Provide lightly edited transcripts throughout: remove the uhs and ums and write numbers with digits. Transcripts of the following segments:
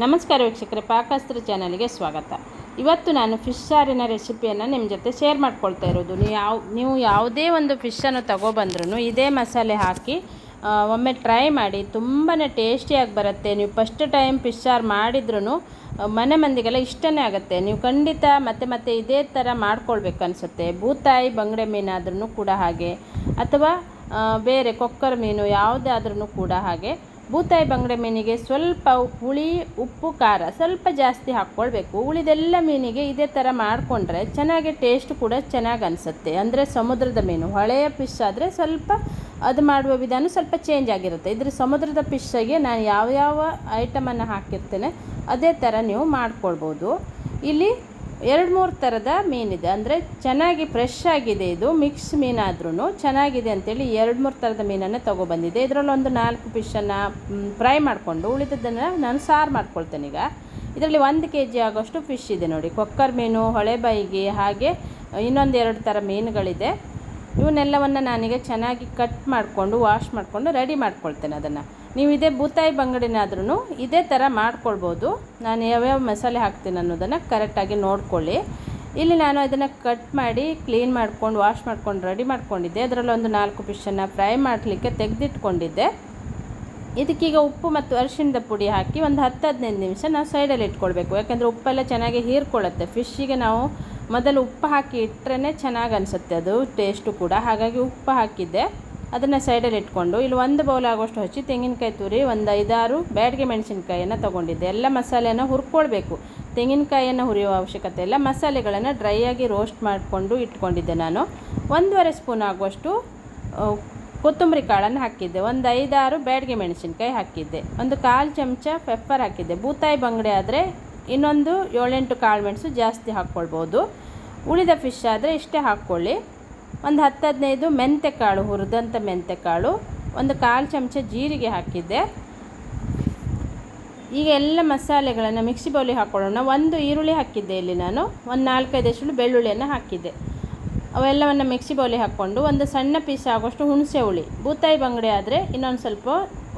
ನಮಸ್ಕಾರ ವೀಕ್ಷಕರೇ, ಪಾಕಸ್ತ್ರ ಚಾನಲ್ಗೆ ಸ್ವಾಗತ. ಇವತ್ತು ನಾನು ಫಿಶ್ ಸಾರಿನ ರೆಸಿಪಿಯನ್ನು ನಿಮ್ಮ ಜೊತೆ ಶೇರ್ ಮಾಡ್ಕೊಳ್ತಾ ಇರೋದು. ನೀವು ಯಾವುದೇ ಒಂದು ಫಿಶನ್ನು ತಗೊಬಂದ್ರೂ ಇದೇ ಮಸಾಲೆ ಹಾಕಿ ಒಮ್ಮೆ ಟ್ರೈ ಮಾಡಿ. ತುಂಬಾ ಟೇಸ್ಟಿಯಾಗಿ ಬರುತ್ತೆ. ನೀವು ಫಸ್ಟ್ ಟೈಮ್ ಫಿಶ್ ಸಾರು ಮಾಡಿದ್ರೂ ಮನೆ ಮಂದಿಗೆಲ್ಲ ಇಷ್ಟನೇ ಆಗುತ್ತೆ. ನೀವು ಖಂಡಿತ ಮತ್ತೆ ಇದೇ ಥರ ಮಾಡ್ಕೊಳ್ಬೇಕು ಅನಿಸುತ್ತೆ. ಬೂತಾಯಿ ಬಂಗಡೆ ಮೀನಾದ್ರೂ ಕೂಡ ಹಾಗೆ, ಅಥವಾ ಬೇರೆ ಕೊಕ್ಕರ ಮೀನು ಯಾವುದಾದ್ರೂ ಕೂಡ ಹಾಗೆ. ಬೂತಾಯಿ ಬಂಗಡೆ ಮೀನಿಗೆ ಸ್ವಲ್ಪ ಹುಳಿ, ಉಪ್ಪು, ಖಾರ ಸ್ವಲ್ಪ ಜಾಸ್ತಿ ಹಾಕ್ಕೊಳ್ಬೇಕು. ಉಳಿದೆಲ್ಲ ಮೀನಿಗೆ ಇದೇ ಥರ ಮಾಡಿಕೊಂಡ್ರೆ ಚೆನ್ನಾಗಿ ಟೇಸ್ಟ್ ಕೂಡ ಚೆನ್ನಾಗಿ ಅನಿಸುತ್ತೆ. ಅಂದರೆ ಸಮುದ್ರದ ಮೀನು, ಹಳೆಯ ಫಿಶ್ ಆದರೆ ಸ್ವಲ್ಪ ಅದು ಮಾಡುವ ವಿಧಾನ ಸ್ವಲ್ಪ ಚೇಂಜ್ ಆಗಿರುತ್ತೆ. ಇದ್ರ ಸಮುದ್ರದ ಫಿಶ್ಶಿಗೆ ನಾನು ಯಾವ ಐಟಮನ್ನು ಹಾಕಿರ್ತೇನೆ ಅದೇ ಥರ ನೀವು ಮಾಡ್ಕೊಳ್ಬೋದು. ಇಲ್ಲಿ 2-3 ಥರದ ಮೀನಿದೆ. ಅಂದರೆ ಚೆನ್ನಾಗಿ ಫ್ರೆಶ್ ಆಗಿದೆ. ಇದು ಮಿಕ್ಸ್ ಮೀನಾದ್ರೂ ಚೆನ್ನಾಗಿದೆ ಅಂತೇಳಿ 2-3 ಥರದ ಮೀನನ್ನು ತೊಗೊಬಂದಿದ್ದೆ. ಇದರಲ್ಲಿ ಒಂದು 4 ಫಿಶನ್ನು ಫ್ರೈ ಮಾಡಿಕೊಂಡು ಉಳಿದದ್ದನ್ನು ನಾನು ಸಾರು ಮಾಡ್ಕೊಳ್ತೇನೆ. ಈಗ ಇದರಲ್ಲಿ 1 kg ಆಗೋಷ್ಟು ಫಿಶ್ ಇದೆ ನೋಡಿ. ಕೊಕ್ಕರ್ ಮೀನು, ಹೊಳೆಬೈಗಿ, ಹಾಗೆ ಇನ್ನೊಂದು 2 ಥರ ಮೀನುಗಳಿದೆ. ಇವನ್ನೆಲ್ಲವನ್ನು ನಾನೀಗ ಚೆನ್ನಾಗಿ ಕಟ್ ಮಾಡಿಕೊಂಡು ವಾಶ್ ಮಾಡಿಕೊಂಡು ರೆಡಿ ಮಾಡ್ಕೊಳ್ತೇನೆ. ಅದನ್ನು ನೀವು ಇದೇ ಬೂತಾಯಿ ಬಂಗಡಿನಾದ್ರೂ ಇದೇ ಥರ ಮಾಡ್ಕೊಳ್ಬೋದು. ನಾನು ಯಾವ್ಯಾವ ಮಸಾಲೆ ಹಾಕ್ತೀನಿ ಅನ್ನೋದನ್ನು ಕರೆಕ್ಟಾಗಿ ನೋಡ್ಕೊಳ್ಳಿ. ಇಲ್ಲಿ ನಾನು ಅದನ್ನು ಕಟ್ ಮಾಡಿ ಕ್ಲೀನ್ ಮಾಡ್ಕೊಂಡು ವಾಶ್ ಮಾಡ್ಕೊಂಡು ರೆಡಿ ಮಾಡ್ಕೊಂಡಿದ್ದೆ. ಅದರಲ್ಲಿ ಒಂದು 4 ಫಿಶನ್ನು ಫ್ರೈ ಮಾಡಲಿಕ್ಕೆ ತೆಗೆದಿಟ್ಕೊಂಡಿದ್ದೆ. ಇದಕ್ಕೀಗ ಉಪ್ಪು ಮತ್ತು ಅರಿಶಿಣದ ಪುಡಿ ಹಾಕಿ ಒಂದು 10-15 ನಿಮಿಷ ನಾವು ಸೈಡಲ್ಲಿ ಇಟ್ಕೊಳ್ಬೇಕು. ಯಾಕೆಂದರೆ ಉಪ್ಪೆಲ್ಲ ಚೆನ್ನಾಗಿ ಹೀರ್ಕೊಳ್ಳುತ್ತೆ. ಫಿಶ್ಶಿಗೆ ನಾವು ಮೊದಲು ಉಪ್ಪು ಹಾಕಿ ಇಟ್ಟರೆ ಚೆನ್ನಾಗಿ ಅನಿಸುತ್ತೆ ಅದು ಟೇಸ್ಟು ಕೂಡ. ಹಾಗಾಗಿ ಉಪ್ಪು ಹಾಕಿದ್ದೆ. ಅದನ್ನು ಸೈಡಲ್ಲಿ ಇಟ್ಕೊಂಡು ಇಲ್ಲಿ 1 ಬೌಲ್ ಆಗೋಷ್ಟು ಹಚ್ಚಿ ತೆಂಗಿನಕಾಯಿ ತುರಿ, ಒಂದು 5-6 ಬ್ಯಾಡಗೆ ಮೆಣಸಿನ್ಕಾಯನ್ನು ತೊಗೊಂಡಿದ್ದೆ. ಎಲ್ಲ ಮಸಾಲೆಯನ್ನು ಹುರ್ಕೊಳ್ಬೇಕು. ತೆಂಗಿನಕಾಯಿಯನ್ನು ಹುರಿಯುವ ಅವಶ್ಯಕತೆ ಇಲ್ಲ. ಮಸಾಲೆಗಳನ್ನು ಡ್ರೈಯಾಗಿ ರೋಸ್ಟ್ ಮಾಡಿಕೊಂಡು ಇಟ್ಕೊಂಡಿದ್ದೆ. ನಾನು 1.5 ಸ್ಪೂನ್ ಆಗುವಷ್ಟು ಕೊತ್ತಂಬರಿ ಕಾಳನ್ನು ಹಾಕಿದ್ದೆ. ಒಂದು 5-6 ಬ್ಯಾಡಗೆ ಮೆಣಸಿನ್ಕಾಯಿ ಹಾಕಿದ್ದೆ. ಒಂದು 1/4 ಚಮಚ ಪೆಪ್ಪರ್ ಹಾಕಿದ್ದೆ. ಬೂತಾಯಿ ಬಂಗಡೆ ಆದರೆ ಇನ್ನೊಂದು 7-8 ಕಾಳು ಮೆಣಸು ಜಾಸ್ತಿ ಹಾಕ್ಕೊಳ್ಬೋದು. ಉಳಿದ ಫಿಶ್ ಆದರೆ ಇಷ್ಟೇ ಹಾಕ್ಕೊಳ್ಳಿ. ಒಂದು 10-15 ಮೆಂತೆಕಾಳು, ಹುರಿದಂಥ ಮೆಂತೆಕಾಳು, ಒಂದು 1/4 ಚಮಚ ಜೀರಿಗೆ ಹಾಕಿದ್ದೆ. ಈಗ ಎಲ್ಲ ಮಸಾಲೆಗಳನ್ನು ಮಿಕ್ಸಿ ಬೌಲಿಗೆ ಹಾಕ್ಕೊಳ್ಳೋಣ. 1 ಈರುಳ್ಳಿ ಹಾಕಿದ್ದೆ. ಇಲ್ಲಿ ನಾನು ಒಂದು 4-5 ಎಸಳು ಬೆಳ್ಳುಳ್ಳಿಯನ್ನು ಹಾಕಿದ್ದೆ. ಅವೆಲ್ಲವನ್ನು ಮಿಕ್ಸಿ ಬೌಲಿಗೆ ಹಾಕ್ಕೊಂಡು ಒಂದು ಸಣ್ಣ ಪೀಸ್ ಆಗೋಷ್ಟು ಹುಣಸೆ ಹುಳಿ, ಬೂತಾಯಿ ಬಂಗಡೆ ಆದರೆ ಇನ್ನೊಂದು ಸ್ವಲ್ಪ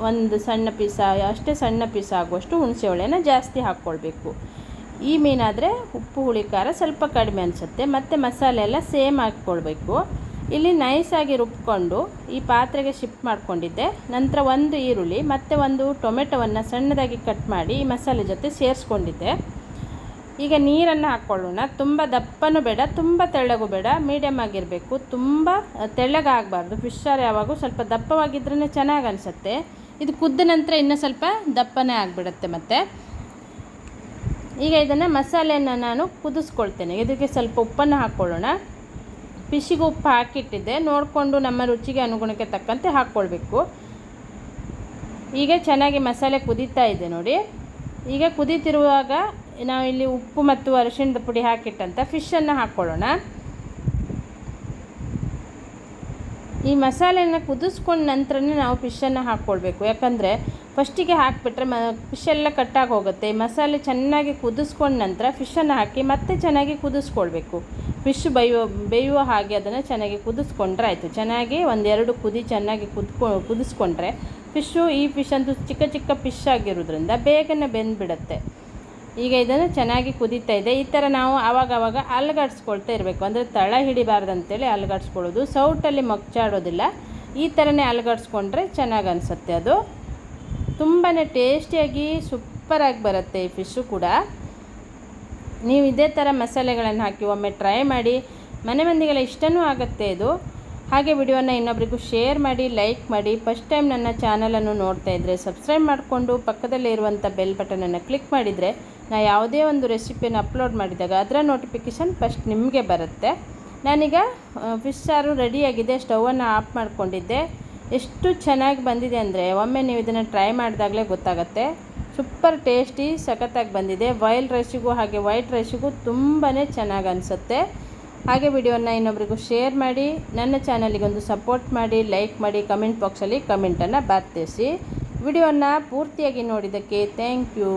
ಒಂದು ಸಣ್ಣ ಪೀಸ್, ಅಷ್ಟೇ ಸಣ್ಣ ಪೀಸ್ ಆಗುವಷ್ಟು ಹುಣಸೆ ಹುಳಿಯನ್ನು ಜಾಸ್ತಿ ಹಾಕ್ಕೊಳ್ಬೇಕು. ಈ ಮೀನಾದರೆ ಉಪ್ಪು, ಹುಳಿ, ಖಾರ ಸ್ವಲ್ಪ ಕಡಿಮೆ ಅನಿಸುತ್ತೆ. ಮತ್ತು ಮಸಾಲೆ ಎಲ್ಲ ಸೇಮ್ ಹಾಕ್ಕೊಳ್ಬೇಕು. ಇಲ್ಲಿ ನೈಸಾಗಿ ರುಬ್ಕೊಂಡು ಈ ಪಾತ್ರೆಗೆ ಶಿಫ್ಟ್ ಮಾಡ್ಕೊಂಡಿದ್ದೆ. ನಂತರ 1 ಈರುಳ್ಳಿ ಮತ್ತು 1 ಟೊಮೆಟೊವನ್ನು ಸಣ್ಣದಾಗಿ ಕಟ್ ಮಾಡಿ ಈ ಮಸಾಲೆ ಜೊತೆ ಸೇರಿಸ್ಕೊಂಡಿದ್ದೆ. ಈಗ ನೀರನ್ನು ಹಾಕ್ಕೊಳ್ಳೋಣ. ತುಂಬ ದಪ್ಪನೂ ಬೇಡ, ತುಂಬ ತೆಳ್ಳಗೂ ಬೇಡ, ಮೀಡಿಯಮ್ ಆಗಿರಬೇಕು. ತುಂಬ ತೆಳ್ಳಗಾಗಬಾರ್ದು. ಫಿಶ್ ಸಾರು ಯಾವಾಗೂ ಸ್ವಲ್ಪ ದಪ್ಪವಾಗಿದ್ರೇ ಚೆನ್ನಾಗಿ ಅನಿಸುತ್ತೆ. ಇದು ಕುದ್ದ ನಂತರ ಇನ್ನೂ ಸ್ವಲ್ಪ ದಪ್ಪನೇ ಆಗಿಬಿಡುತ್ತೆ. ಮತ್ತು ಈಗ ಇದನ್ನು ಮಸಾಲೆಯನ್ನು ನಾನು ಕುದಿಸ್ಕೊಳ್ತೇನೆ. ಇದಕ್ಕೆ ಸ್ವಲ್ಪ ಉಪ್ಪನ್ನು ಹಾಕ್ಕೊಳ್ಳೋಣ. ಫಿಶ್ಶಿಗೆ ಉಪ್ಪು ಹಾಕಿಟ್ಟಿದ್ದೆ. ನೋಡಿಕೊಂಡು ನಮ್ಮ ರುಚಿಗೆ ಅನುಗುಣಕ್ಕೆ ತಕ್ಕಂತೆ ಹಾಕ್ಕೊಳ್ಬೇಕು. ಈಗ ಚೆನ್ನಾಗಿ ಮಸಾಲೆ ಕುದೀತಾ ಇದೆ ನೋಡಿ. ಈಗ ಕುದೀತಿರುವಾಗ ನಾವು ಇಲ್ಲಿ ಉಪ್ಪು ಮತ್ತು ಅರಿಶಿಣದ ಪುಡಿ ಹಾಕಿಟ್ಟಂಥ ಫಿಶನ್ನು ಹಾಕ್ಕೊಳ್ಳೋಣ. ಈ ಮಸಾಲೆಯನ್ನು ಕುದಿಸ್ಕೊಂಡ ನಂತರನೇ ನಾವು ಫಿಶನ್ನು ಹಾಕ್ಕೊಳ್ಬೇಕು. ಯಾಕಂದರೆ ಫಸ್ಟಿಗೆ ಹಾಕಿಬಿಟ್ರೆ ಫಿಶೆಲ್ಲ ಕಟ್ಟಾಗಿ ಹೋಗುತ್ತೆ. ಈ ಮಸಾಲೆ ಚೆನ್ನಾಗಿ ಕುದಿಸ್ಕೊಂಡ ನಂತರ ಫಿಶನ್ನು ಹಾಕಿ ಮತ್ತೆ ಚೆನ್ನಾಗಿ ಕುದಿಸ್ಕೊಳ್ಬೇಕು. ಫಿಶ್ ಬೇಯುವ ಹಾಗೆ ಅದನ್ನು ಚೆನ್ನಾಗಿ ಕುದಿಸ್ಕೊಂಡ್ರೆ ಆಯಿತು. ಚೆನ್ನಾಗಿ 1-2 ಕುದಿ ಚೆನ್ನಾಗಿ ಕುದಿಸ್ಕೊಂಡ್ರೆ ಈ ಫಿಶ್ ಅಂತೂ ಚಿಕ್ಕ ಚಿಕ್ಕ ಫಿಶ್ ಆಗಿರೋದ್ರಿಂದ ಬೇಗನೆ ಬೆಂದುಬಿಡುತ್ತೆ. ಈಗ ಇದನ್ನು ಚೆನ್ನಾಗಿ ಕುದೀತಾ ಇದೆ. ಈ ಥರ ನಾವು ಆವಾಗವಾಗ ಅಲುಗಾಡಿಸ್ಕೊಳ್ತಾ ಇರಬೇಕು. ಅಂದರೆ ತಳ ಹಿಡಿಬಾರ್ದಂತೇಳಿ ಅಲುಗಾಡಿಸ್ಕೊಳ್ಳೋದು. ಸೌಟಲ್ಲಿ ಮಗ್ಚಾಡೋದಿಲ್ಲ. ಈ ಥರನೇ ಅಲುಗಾಡಿಸ್ಕೊಂಡ್ರೆ ಚೆನ್ನಾಗಿ ಅನಿಸುತ್ತೆ. ಅದು ತುಂಬಾ ಟೇಸ್ಟಿಯಾಗಿ ಸೂಪರಾಗಿ ಬರುತ್ತೆ ಈ ಫಿಶ್ಶು ಕೂಡ. ನೀವು ಇದೇ ಥರ ಮಸಾಲೆಗಳನ್ನು ಹಾಕಿ ಒಮ್ಮೆ ಟ್ರೈ ಮಾಡಿ. ಮನೆ ಮಂದಿಗೆಲ್ಲ ಇಷ್ಟನೂ ಆಗುತ್ತೆ ಇದು. ಹಾಗೆ ವಿಡಿಯೋನ ಇನ್ನೊಬ್ರಿಗೂ ಶೇರ್ ಮಾಡಿ, ಲೈಕ್ ಮಾಡಿ. ಫಸ್ಟ್ ಟೈಮ್ ನನ್ನ ಚಾನಲನ್ನು ನೋಡ್ತಾ ಇದ್ದರೆ ಸಬ್ಸ್ಕ್ರೈಬ್ ಮಾಡಿಕೊಂಡು ಪಕ್ಕದಲ್ಲೇ ಇರುವಂಥ ಬೆಲ್ ಬಟನನ್ನು ಕ್ಲಿಕ್ ಮಾಡಿದರೆ ನಾನು ಯಾವುದೇ ಒಂದು ರೆಸಿಪಿಯನ್ನು ಅಪ್ಲೋಡ್ ಮಾಡಿದಾಗ ಅದರ ನೋಟಿಫಿಕೇಷನ್ ಫಸ್ಟ್ ನಿಮಗೆ ಬರುತ್ತೆ. ನಾನೀಗ ಫಿಶ್ ಸಾರು ರೆಡಿಯಾಗಿದೆ. ಸ್ಟವನ್ನು ಆಫ್ ಮಾಡಿಕೊಂಡಿದ್ದೆ. ಎಷ್ಟು ಚೆನ್ನಾಗಿ ಬಂದಿದೆ ಅಂದರೆ ಒಮ್ಮೆ ನೀವು ಇದನ್ನು ಟ್ರೈ ಮಾಡಿದಾಗಲೇ ಗೊತ್ತಾಗುತ್ತೆ. ಸೂಪರ್ ಟೇಸ್ಟಿ, ಸಖತ್ತಾಗಿ ಬಂದಿದೆ. ಬಾಯ್ಲ್ಡ್ ರೈಸಿಗೂ ಹಾಗೆ ವೈಟ್ ರೈಸಿಗೂ ತುಂಬಾ ಚೆನ್ನಾಗಿ ಅನಿಸುತ್ತೆ. ಹಾಗೆ ವಿಡಿಯೋನ ಇನ್ನೊಬ್ರಿಗೂ ಶೇರ್ ಮಾಡಿ. ನನ್ನ ಚಾನಲಿಗೊಂದು ಸಪೋರ್ಟ್ ಮಾಡಿ, ಲೈಕ್ ಮಾಡಿ, ಕಮೆಂಟ್ ಬಾಕ್ಸಲ್ಲಿ ಕಮೆಂಟನ್ನು ಬರ್ತಿಸಿ. ವಿಡಿಯೋನ ಪೂರ್ತಿಯಾಗಿ ನೋಡಿದ್ದಕ್ಕೆ ಥ್ಯಾಂಕ್ ಯು.